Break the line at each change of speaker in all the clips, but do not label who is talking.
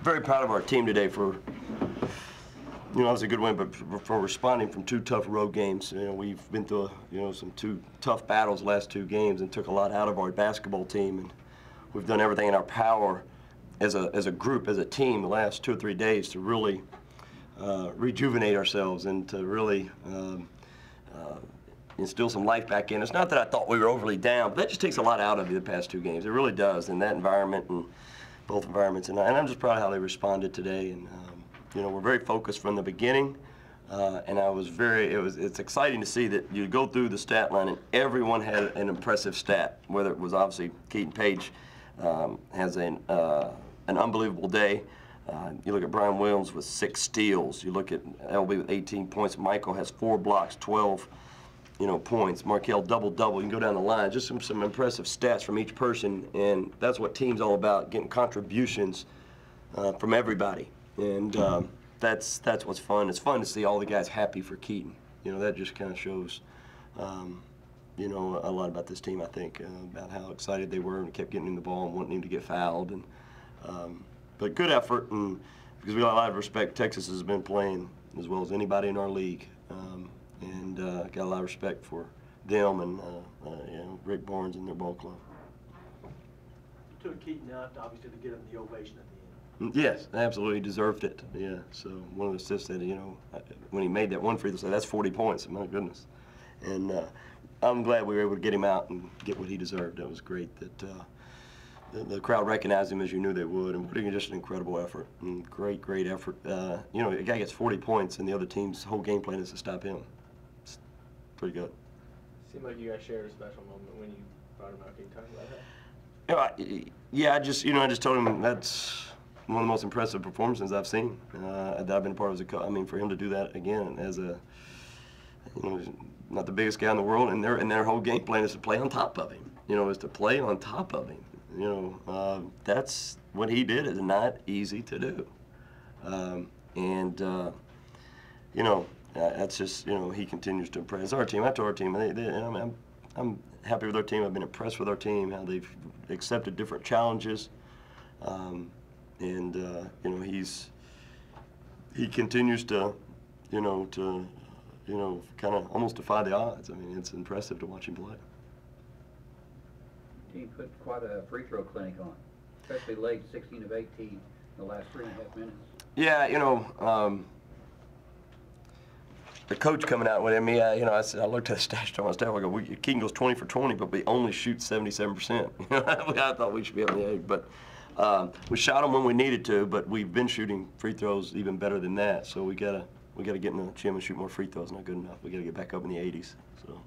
Very proud of our team today for, that was a good win, but for responding from two tough road games. We've been through, some two tough battles the last two games and took a lot out of our basketball team, and we've done everything in our power as a group, as a team, the last 2 or 3 days to really rejuvenate ourselves and to really instill some life back in. It's not that I thought we were overly down, but that just takes a lot out of you the past 2 games. It really does in that environment and both environments. And I'm just proud of how they responded today. And we're very focused from the beginning. And it's exciting to see that you go through the stat line and everyone had an impressive stat. Whether it was obviously Keaton Page has an unbelievable day. You look at Brian Williams with 6 steals. You look at LB with 18 points. Michael has 4 blocks, 12 points. Markel double-double. You can go down the line. Just some impressive stats from each person, and that's what team's all about, getting contributions from everybody. And that's what's fun. It's fun to see all the guys happy for Keaton. That just kind of shows, a lot about this team, I think, about how excited they were and kept getting him the ball and wanting him to get fouled. And but good effort, and because we got a lot of respect, Texas has been playing as well as anybody in our league. And got a lot of respect for them and Rick Barnes and their ball club.
You took Keaton out, obviously, to get him the ovation at the end.
Yes, absolutely deserved it. Yeah. So one of the assists said, when he made that one free throw, said that's 40 points. My goodness. And I'm glad we were able to get him out and get what he deserved. That was great. That the crowd recognized him as you knew they would, and putting in just an incredible effort. And great effort. A guy gets 40 points, and the other team's whole game plan is to stop him. Pretty good.
Seemed like you guys shared a special moment when you brought him out. Can you talk about that?
Yeah, I just told him that's one of the most impressive performances I've seen that I've been part of as a coach. I mean, for him to do that again as a, not the biggest guy in the world, and their whole game plan is to play on top of him. Is to play on top of him. That's what he did. Is not easy to do, that's just, he continues to impress our team. I told our team, I'm happy with our team. I've been impressed with our team, how they've accepted different challenges. He continues to, kind of almost defy the odds. I mean, it's impressive to watch him play.
Team put quite a free throw clinic on, especially late, 16 of 18 in the last 3.5 minutes.
Yeah, the coach coming out with him, I looked at the stats on my staff. I go, Keaton goes 20 for 20, but we only shoot 77%. I thought we should be on the edge, but we shot them when we needed to. But we've been shooting free throws even better than that. So we gotta get in the gym and shoot more free throws. Not good enough. We gotta get back up in the 80s. So,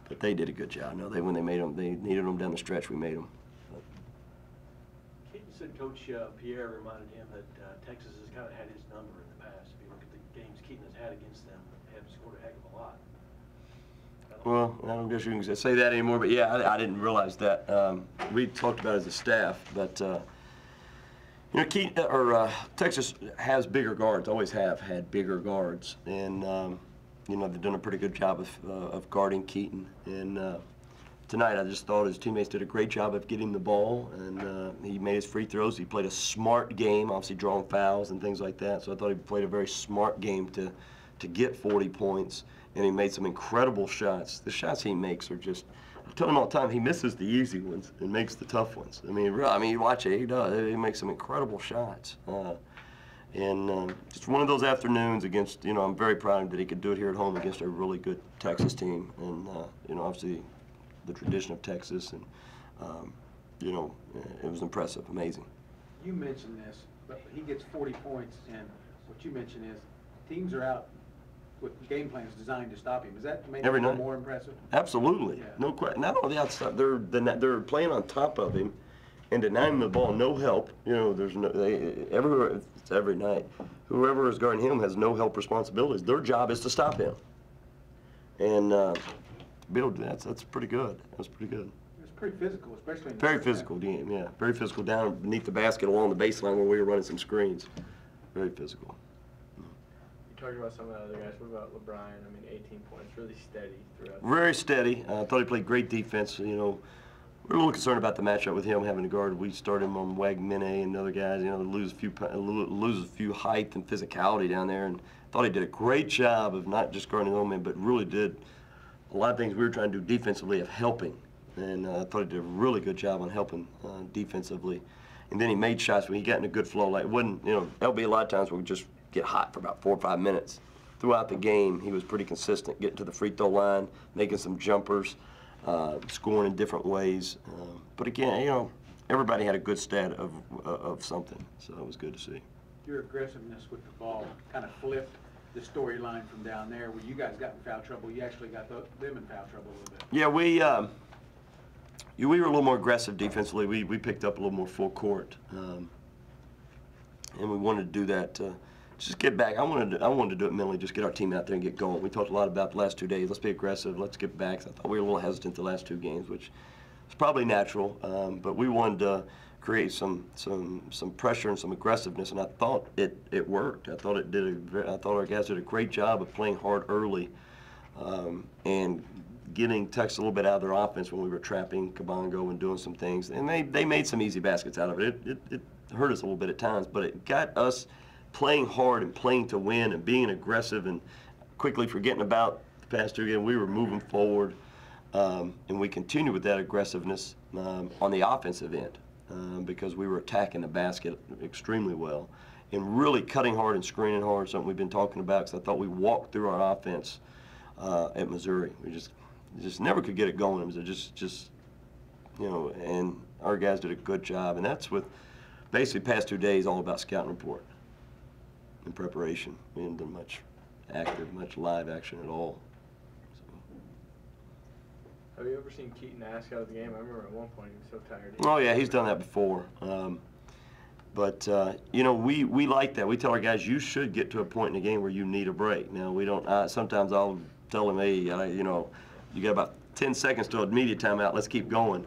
but they did a good job. No, when they made them, they needed them down the stretch. We made them.
Keaton said Coach Pierre reminded him that Texas has kind of had his number in the past. If you look at the games Keaton has had against them, they have scored a heck of a lot.
Well, I don't guess you can say that anymore, but yeah, I didn't realize that. We talked about it as a staff, but Texas has bigger guards, always have had bigger guards, and they've done a pretty good job of guarding Keaton. And tonight, I just thought his teammates did a great job of getting the ball, and he made his free throws. He played a smart game, obviously drawing fouls and things like that. So I thought he played a very smart game to get 40 points, and he made some incredible shots. The shots he makes are just, I tell him all the time, he misses the easy ones and makes the tough ones. I mean, you watch it, he does. He makes some incredible shots. Just one of those afternoons against, I'm very proud that he could do it here at home against a really good Texas team. And, obviously, the tradition of Texas, and it was impressive, amazing.
You mentioned this, but he gets 40 points, and what you mentioned is teams are out with game plans designed to stop him. Is that make it more impressive?
Absolutely, yeah. No question. Not only that stuff, they're playing on top of him and denying him the ball, no help. There's it's every night. Whoever is guarding him has no help responsibilities. Their job is to stop him. And that's pretty good. That's pretty good.
It's pretty physical, especially in the
very physical game, yeah. Very physical down beneath the basket along the baseline where we were running some screens. Very physical.
You talked about some of the other guys. What about LeBron? I mean, 18 points, really steady throughout.
Very steady. I thought he played great defense. we're a little concerned about the matchup with him having to guard. We started him on Wagmene and other guys, lose a few height and physicality down there, and thought he did a great job of not just guarding home in, but really did a lot of things we were trying to do defensively of helping. And I thought he did a really good job on helping defensively. And then he made shots when he got in a good flow. Like, it wasn't, there'll be a lot of times where we just get hot for about 4 or 5 minutes. Throughout the game, he was pretty consistent, getting to the free throw line, making some jumpers, scoring in different ways. But again, everybody had a good stat of something, so it was good to see.
Your aggressiveness with the ball kind of flipped the storyline from down there. When you guys got in foul trouble, you actually got them in foul trouble a little bit.
Yeah, we were a little more aggressive defensively. We picked up a little more full court, and we wanted to do that. Just get back. I wanted to do it mentally, just get our team out there and get going. We talked a lot about the last 2 days. Let's be aggressive. Let's get back. So I thought we were a little hesitant the last 2 games, which is probably natural. But we wanted to create some pressure and some aggressiveness, and I thought it worked. I thought our guys did a great job of playing hard early, and getting Texas a little bit out of their offense when we were trapping Kabongo and doing some things. And they made some easy baskets out of it. It hurt us a little bit at times, but it got us playing hard and playing to win and being aggressive and quickly forgetting about the past 2 games. We were moving forward, and we continued with that aggressiveness on the offensive end because we were attacking the basket extremely well and really cutting hard and screening hard, something we've been talking about, because I thought we walked through our offense at Missouri. We just never could get it going. It was and our guys did a good job, and that's with basically past 2 days all about scouting report and preparation. We didn't do much live action at all. So.
Have you ever seen Keaton ask out of the game? I remember at one point he was so tired.
Oh yeah, he's done that before. We like that. We tell our guys, you should get to a point in the game where you need a break. Now we don't. Sometimes I'll tell them, hey, you got about 10 seconds to immediate timeout. Let's keep going.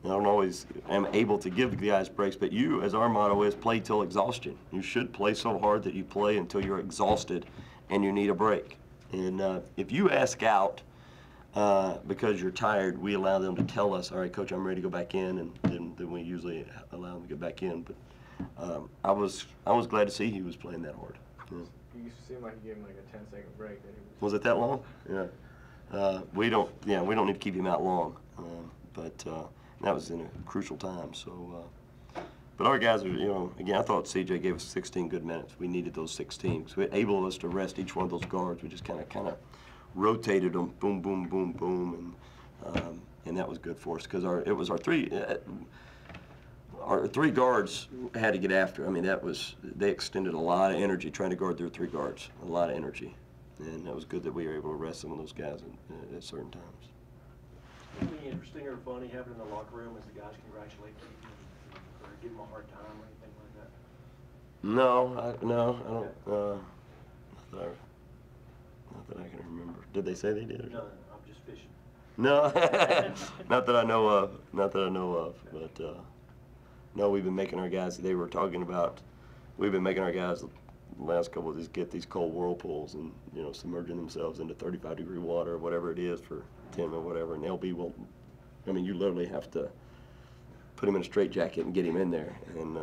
I don't always am able to give the guys breaks, but as our motto is, play till exhaustion. You should play so hard that you play until you're exhausted and you need a break. And if you ask out because you're tired, we allow them to tell us, all right, Coach, I'm ready to go back in, and then we usually allow them to get back in. But I was glad to see he was playing that hard. Yeah.
You used to seem like you gave him like a 10-second break.
Was it that long? Yeah. We don't need to keep him out long. But that was in a crucial time. So, but our guys are, again, I thought CJ gave us 16 good minutes. We needed those 16 because it enabled us to rest each one of those guards. We just kind of rotated them, boom, boom, boom, boom, and that was good for us because it was our three guards had to get after. I mean, they extended a lot of energy trying to guard their 3 guards, a lot of energy, and that was good that we were able to rest some of those guys at certain times.
Anything interesting or funny happened in the locker room as the guys congratulate you or give them a hard time or anything like that?
No, I don't. Not that I can remember. Did they say they did?
No, I'm just fishing.
No, not that I know of. But no, we've been making our guys. They were talking about. We've been making our guys the last couple of these get these cold whirlpools and submerging themselves into 35-degree water or whatever it is for 10 or whatever, and LB won't. I mean, you literally have to put him in a straitjacket and get him in there. And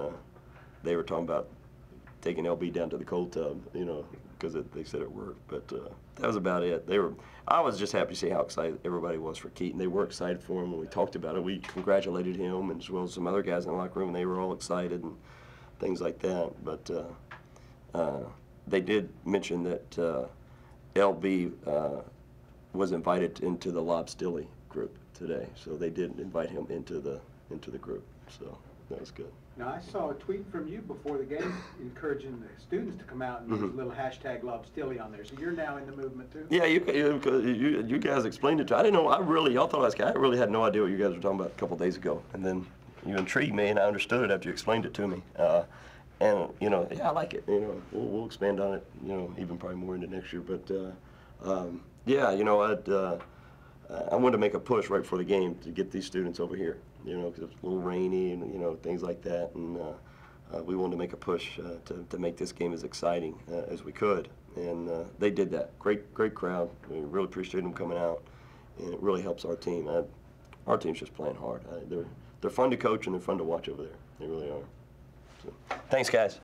they were talking about taking LB down to the cold tub, because they said it worked. But that was about it. I was just happy to see how excited everybody was for Keaton. They were excited for him when we talked about it. We congratulated him, and as well as some other guys in the locker room, and they were all excited and things like that. But they did mention that LB was invited into the Lob Stilly group today, so they did invite him into the group. So that was good.
Now I saw a tweet from you before the game encouraging the students to come out and use a little hashtag Lob Stilly on there. So you're now in the movement too.
Yeah, you guys explained it to. I didn't know. Y'all thought I was. I really had no idea what you guys were talking about a couple of days ago, and then you intrigued me, and I understood it after you explained it to me. And yeah, I like it. We'll expand on it. Even probably more into next year. But yeah, I wanted to make a push right before the game to get these students over here. Because it was a little rainy and things like that, and we wanted to make a push to make this game as exciting as we could, and they did that. Great crowd. We really appreciate them coming out, and it really helps our team. our team's just playing hard. They're fun to coach and they're fun to watch over there. They really are. So, thanks, guys.